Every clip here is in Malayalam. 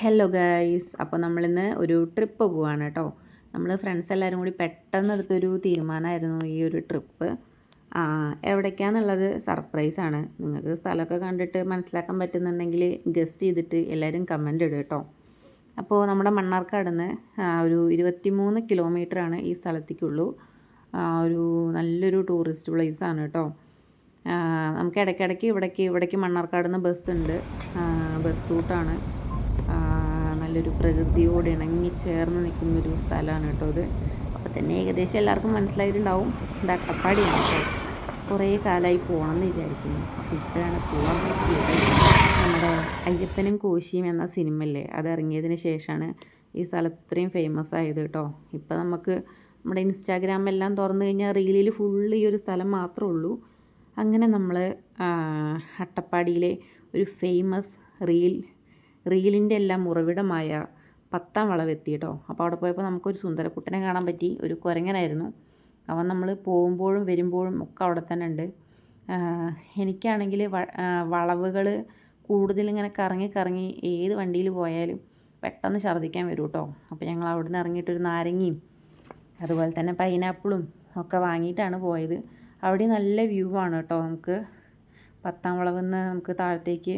ഹലോ ഗൈസ്, അപ്പോൾ നമ്മളിന്ന് ഒരു ട്രിപ്പ് പോവാണ് കേട്ടോ. നമ്മൾ ഫ്രണ്ട്സ് എല്ലാവരും കൂടി പെട്ടെന്ന് എടുത്തൊരു തീരുമാനമായിരുന്നു ഈ ഒരു ട്രിപ്പ്. എവിടേക്കാന്നുള്ളത് സർപ്രൈസാണ്. നിങ്ങൾക്ക് സ്ഥലമൊക്കെ കണ്ടിട്ട് മനസ്സിലാക്കാൻ പറ്റുന്നുണ്ടെങ്കിൽ ഗസ് ചെയ്തിട്ട് എല്ലാവരും കമൻ്റ് ഇടുക കേട്ടോ. അപ്പോൾ നമ്മുടെ മണ്ണാർക്കാട് നിന്ന് ഒരു 23 കിലോമീറ്ററാണ് ഈ സ്ഥലത്തേക്കുള്ളൂ. ഒരു നല്ലൊരു ടൂറിസ്റ്റ് പ്ലേസാണ് കേട്ടോ. നമുക്ക് ഇടയ്ക്കിടയ്ക്ക് ഇവിടേക്ക് മണ്ണാർക്കാട് നിന്ന് ബസ്സുണ്ട്. ബസ് റൂട്ടാണ്. നല്ലൊരു പ്രകൃതിയോട് ഇണങ്ങി ചേർന്ന് നിൽക്കുന്നൊരു സ്ഥലമാണ് കേട്ടോ ഇത്. അപ്പോൾ തന്നെ ഏകദേശം എല്ലാവർക്കും മനസ്സിലായിട്ടുണ്ടാവും, ഇത് അട്ടപ്പാടിയാണ് കേട്ടോ. കുറേ കാലമായി പോകണമെന്ന് വിചാരിക്കുന്നു. അപ്പോൾ ഇപ്പോഴാണ് പോകാൻ പറ്റിയത്. നമ്മുടെ അയ്യപ്പനും കോശിയും എന്ന സിനിമയില്ലേ, അത് ഇറങ്ങിയതിന് ശേഷമാണ് ഈ സ്ഥലം ഇത്രയും ഫേമസ് ആയത് കേട്ടോ. ഇപ്പോൾ നമുക്ക് നമ്മുടെ ഇൻസ്റ്റാഗ്രാമെല്ലാം തുറന്നു കഴിഞ്ഞാൽ റീലിൽ ഫുള്ള് ഈ ഒരു സ്ഥലം മാത്രമേ ഉള്ളൂ. അങ്ങനെ നമ്മൾ അട്ടപ്പാടിയിലെ ഒരു ഫേമസ് റീലിൻ്റെ എല്ലാം ഉറവിടമായ 10-ാം വളവെത്തി കേട്ടോ. അപ്പോൾ അവിടെ പോയപ്പോൾ നമുക്കൊരു സുന്ദരക്കുട്ടനെ കാണാൻ പറ്റി. ഒരു കുരങ്ങനായിരുന്നു അവൻ. നമ്മൾ പോകുമ്പോഴും വരുമ്പോഴും ഒക്കെ അവിടെ തന്നെ ഉണ്ട്. എനിക്കാണെങ്കിൽ വളവുകൾ കൂടുതലിങ്ങനെ കറങ്ങി ഏത് വണ്ടിയിൽ പോയാലും പെട്ടെന്ന് ഛർദ്ദിക്കാൻ വരും കേട്ടോ. അപ്പോൾ ഞങ്ങൾ അവിടെ നിന്ന് ഇറങ്ങിയിട്ടൊരു നാരങ്ങയും അതുപോലെ തന്നെ പൈനാപ്പിളും ഒക്കെ വാങ്ങിയിട്ടാണ് പോയത്. അവിടെ നല്ല വ്യൂ ആണ് കേട്ടോ. നമുക്ക് 10-ാം വളവിൽ നിന്ന് നമുക്ക് താഴത്തേക്ക്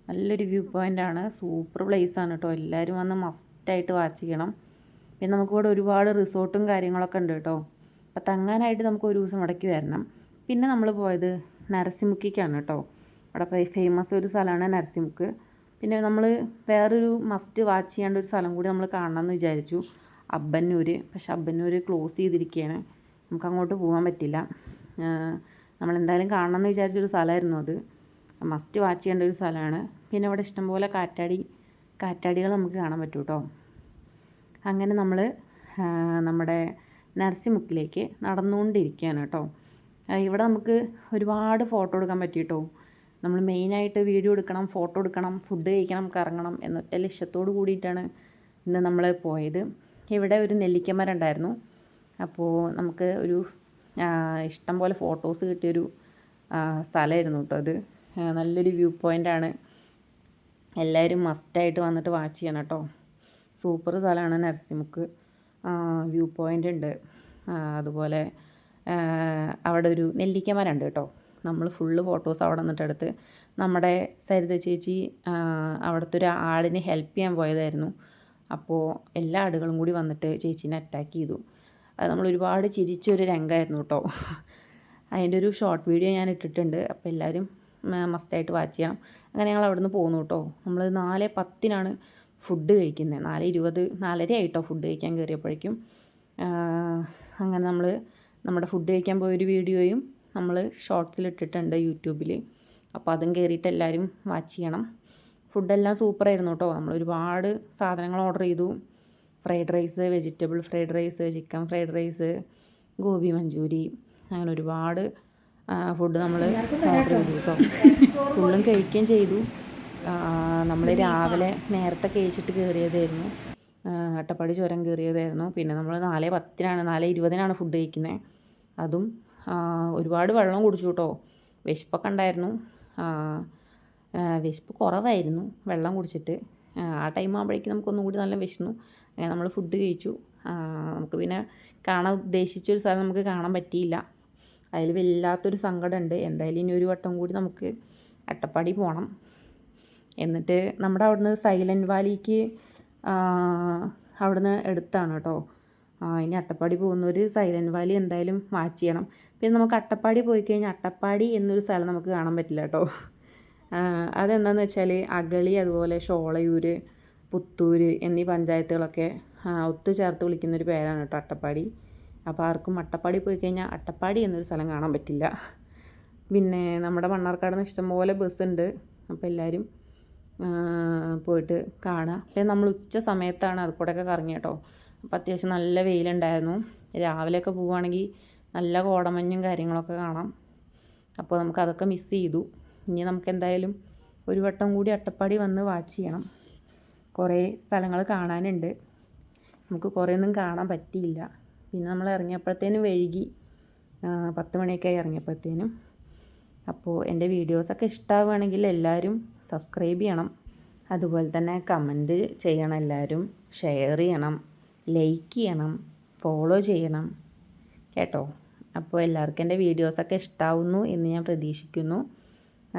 നല്ലൊരു വ്യൂ പോയിൻ്റാണ്. സൂപ്പർ പ്ലേസാണ് കേട്ടോ. എല്ലാവരും വന്ന് മസ്റ്റായിട്ട് വാച്ച് ചെയ്യണം. പിന്നെ നമുക്കിവിടെ ഒരുപാട് റിസോർട്ടും കാര്യങ്ങളൊക്കെ ഉണ്ട് കേട്ടോ. അപ്പോൾ തങ്ങാനായിട്ട് നമുക്ക് ഒരു ദിവസം ഇടയ്ക്ക് വരണം. പിന്നെ നമ്മൾ പോയത് നരസിമുക്കിക്കാണ് കേട്ടോ. അവിടെ ഫേമസ് ഒരു സ്ഥലമാണ് നരസിമുക്ക്. പിന്നെ നമ്മൾ വേറൊരു മസ്റ്റ് വാച്ച് ചെയ്യേണ്ട ഒരു സ്ഥലം കൂടി നമ്മൾ കാണണമെന്ന് വിചാരിച്ചു, അബ്ബന്നൂർ. പക്ഷെ അബ്ബന്നൂർ ക്ലോസ് ചെയ്തിരിക്കുകയാണ്, നമുക്ക് അങ്ങോട്ട് പോകാൻ പറ്റില്ല. നമ്മളെന്തായാലും കാണണമെന്ന് വിചാരിച്ചൊരു സ്ഥലമായിരുന്നു അത്. മസ്റ്റ് വാച്ച് ചെയ്യേണ്ട ഒരു സ്ഥലമാണ്. പിന്നെ അവിടെ ഇഷ്ടംപോലെ കാറ്റാടികൾ നമുക്ക് കാണാൻ പറ്റും കേട്ടോ. അങ്ങനെ നമ്മൾ നമ്മുടെ നരസിമുക്കിലേക്ക് നടന്നുകൊണ്ടിരിക്കുകയാണ് കേട്ടോ. ഇവിടെ നമുക്ക് ഒരുപാട് ഫോട്ടോ എടുക്കാൻ പറ്റി കേട്ടോ. നമ്മൾ മെയിനായിട്ട് വീഡിയോ എടുക്കണം, ഫോട്ടോ എടുക്കണം, ഫുഡ് കഴിക്കണം, കറങ്ങണം എന്നൊറ്റ ലക്ഷ്യത്തോട് കൂടിയിട്ടാണ് ഇന്ന് നമ്മൾ പോയത്. ഇവിടെ ഒരു നെല്ലിക്കമരം ഉണ്ടായിരുന്നു. അപ്പോൾ നമുക്ക് ഒരു ഇഷ്ടം പോലെ ഫോട്ടോസ് കിട്ടിയൊരു സ്ഥലമായിരുന്നു കേട്ടോ അത്. നല്ലൊരു വ്യൂ പോയിൻ്റാണ്. എല്ലാവരും മസ്റ്റായിട്ട് വന്നിട്ട് വാച്ച് ചെയ്യണം കേട്ടോ. സൂപ്പർ സ്ഥലമാണ് നരസിമുക്ക്. വ്യൂ പോയിൻ്റ് ഉണ്ട്. അതുപോലെ അവിടെ ഒരു നെല്ലിക്കമരം ഉണ്ട് കേട്ടോ. നമ്മൾ ഫുള്ള് ഫോട്ടോസ് അവിടെ നിന്നിട്ട് എടുത്ത്, നമ്മുടെ സരിത ചേച്ചി അവിടുത്തെ ഒരു ആടിനെ ഹെൽപ്പ് ചെയ്യാൻ പോയതായിരുന്നു. അപ്പോൾ എല്ലാ ആടുകളും കൂടി വന്നിട്ട് ചേച്ചീനെ അറ്റാക്ക് ചെയ്തു. അത് നമ്മൾ ഒരുപാട് ചിരിച്ചൊരു രംഗമായിരുന്നു കേട്ടോ. അതിൻ്റെ ഒരു ഷോർട്ട് വീഡിയോ ഞാൻ ഇട്ടിട്ടുണ്ട്. അപ്പോൾ എല്ലാവരും മസ്റ്റായിട്ട് വാച്ച് ചെയ്യണം. അങ്ങനെ ഞങ്ങൾ അവിടെ നിന്ന് പോന്നു കേട്ടോ. നമ്മൾ 4:10-നാണ് ഫുഡ് കഴിക്കുന്നത്. 4:20, 4:30 ആയിട്ടോ ഫുഡ് കഴിക്കാൻ കയറിയപ്പോഴേക്കും. അങ്ങനെ നമ്മുടെ ഫുഡ് കഴിക്കാൻ പോയൊരു വീഡിയോയും നമ്മൾ ഷോർട്സിൽ ഇട്ടിട്ടുണ്ട് യൂട്യൂബിൽ. അപ്പോൾ അതും കയറിയിട്ട് എല്ലാവരും വാച്ച് ചെയ്യണം. ഫുഡെല്ലാം സൂപ്പറായിരുന്നു കേട്ടോ. നമ്മൾ ഒരുപാട് സാധനങ്ങൾ ഓർഡർ ചെയ്തു. Fried rice, vegetable fried rice, chicken fried rice, gobi manchuri, അങ്ങനെ ഒരുപാട് ഫുഡ് നമ്മൾ ഓർഡർ ചെയ്തു കേട്ടോ. ഫുള്ളും കഴിക്കുകയും ചെയ്തു. നമ്മൾ രാവിലെ നേരത്തെ കഴിച്ചിട്ട് കയറിയതായിരുന്നു. അട്ടപ്പാടി ചുരം കയറിയതായിരുന്നു. പിന്നെ നമ്മൾ 4:10-നാണ് 4:20-നാണ് ഫുഡ് കഴിക്കുന്നത്. അതും ഒരുപാട് വെള്ളം കുടിച്ചു കേട്ടോ. വിശപ്പൊക്കെ ഉണ്ടായിരുന്നു. വിശപ്പ് കുറവായിരുന്നു വെള്ളം കുടിച്ചിട്ട്. ആ ടൈം ആകുമ്പോഴേക്കും നമുക്കൊന്നും കൂടി നല്ല വിശന്നു. അങ്ങനെ നമ്മൾ ഫുഡ് കഴിച്ചു. നമുക്ക് പിന്നെ കാണാൻ ഉദ്ദേശിച്ചൊരു സ്ഥലം നമുക്ക് കാണാൻ പറ്റിയില്ല. അതിൽ വല്ലാത്തൊരു സങ്കടമുണ്ട്. എന്തായാലും ഇനി ഒരു വട്ടം കൂടി നമുക്ക് അട്ടപ്പാടി പോകണം. എന്നിട്ട് നമ്മുടെ അവിടുന്ന് സൈലൻറ്റ് വാലിക്ക് അവിടുന്ന് എടുത്താണ് കേട്ടോ. ഇനി അട്ടപ്പാടി പോകുന്നവർ സൈലൻറ്റ് വാലി എന്തായാലും വാച്ച് ചെയ്യണം. പിന്നെ നമുക്ക് അട്ടപ്പാടി പോയി കഴിഞ്ഞാൽ അട്ടപ്പാടി എന്നൊരു സ്ഥലം നമുക്ക് കാണാൻ പറ്റില്ല കേട്ടോ. അതെന്താണെന്ന് വെച്ചാൽ അഗളി, അതുപോലെ ഷോളയൂർ, പുത്തൂർ എന്നീ പഞ്ചായത്തുകളൊക്കെ ഒത്തുചേർത്ത് വിളിക്കുന്നൊരു പേരാണ് കേട്ടോ അട്ടപ്പാടി. അപ്പോൾ ആർക്കും അട്ടപ്പാടി പോയി കഴിഞ്ഞാൽ അട്ടപ്പാടി എന്നൊരു സ്ഥലം കാണാൻ പറ്റില്ല. പിന്നെ നമ്മുടെ മണ്ണാർക്കാട് നിന്ന് ഇഷ്ടംപോലെ ബസ്സുണ്ട്. അപ്പോൾ എല്ലാവരും പോയിട്ട് കാണുക. പിന്നെ നമ്മൾ ഉച്ച സമയത്താണ് അത് കൂടെയൊക്കെ കറങ്ങി കേട്ടോ. അപ്പോൾ അത്യാവശ്യം നല്ല വെയിലുണ്ടായിരുന്നു. രാവിലെയൊക്കെ പോവുകയാണെങ്കിൽ നല്ല കോടമഞ്ഞും കാര്യങ്ങളൊക്കെ കാണാം. അപ്പോൾ നമുക്കതൊക്കെ മിസ് ചെയ്തു. ഇനി നമുക്ക് എന്തായാലും ഒരു വട്ടം കൂടി അട്ടപ്പാടി വന്ന് വാച്ച് ചെയ്യണം. കുറേ സ്ഥലങ്ങൾ കാണാനുണ്ട്. നമുക്ക് കുറേയൊന്നും കാണാൻ പറ്റിയില്ല. പിന്നെ നമ്മൾ ഇറങ്ങിയപ്പോഴത്തേനും വൈകി, 10 മണിയൊക്കെ ആയി ഇറങ്ങിയപ്പോഴത്തേനും. അപ്പോൾ എൻ്റെ വീഡിയോസൊക്കെ ഇഷ്ടമാവുകയാണെങ്കിൽ എല്ലാവരും സബ്സ്ക്രൈബ് ചെയ്യണം. അതുപോലെ തന്നെ കമൻറ്റ് ചെയ്യണം എല്ലാവരും, ഷെയർ ചെയ്യണം, ലൈക്ക് ചെയ്യണം, ഫോളോ ചെയ്യണം കേട്ടോ. അപ്പോൾ എല്ലാവർക്കും എൻ്റെ വീഡിയോസൊക്കെ ഇഷ്ടാവുന്നു എന്ന് ഞാൻ പ്രതീക്ഷിക്കുന്നു.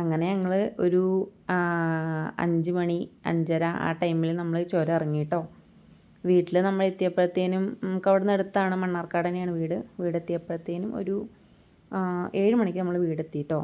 അങ്ങനെ ഞങ്ങൾ ഒരു 5 മണി 5:30 ആ ടൈമിൽ നമ്മൾ ചുരം ഇറങ്ങി കേട്ടോ. വീട്ടിൽ നമ്മൾ എത്തിയപ്പോഴത്തേനും നമുക്ക് അവിടെ നിന്ന് അടുത്താണ്, മണ്ണാർക്കാട് തന്നെയാണ് വീടെത്തിയപ്പോഴത്തേനും ഒരു 7 മണിക്ക് നമ്മൾ വീടെത്തി കേട്ടോ.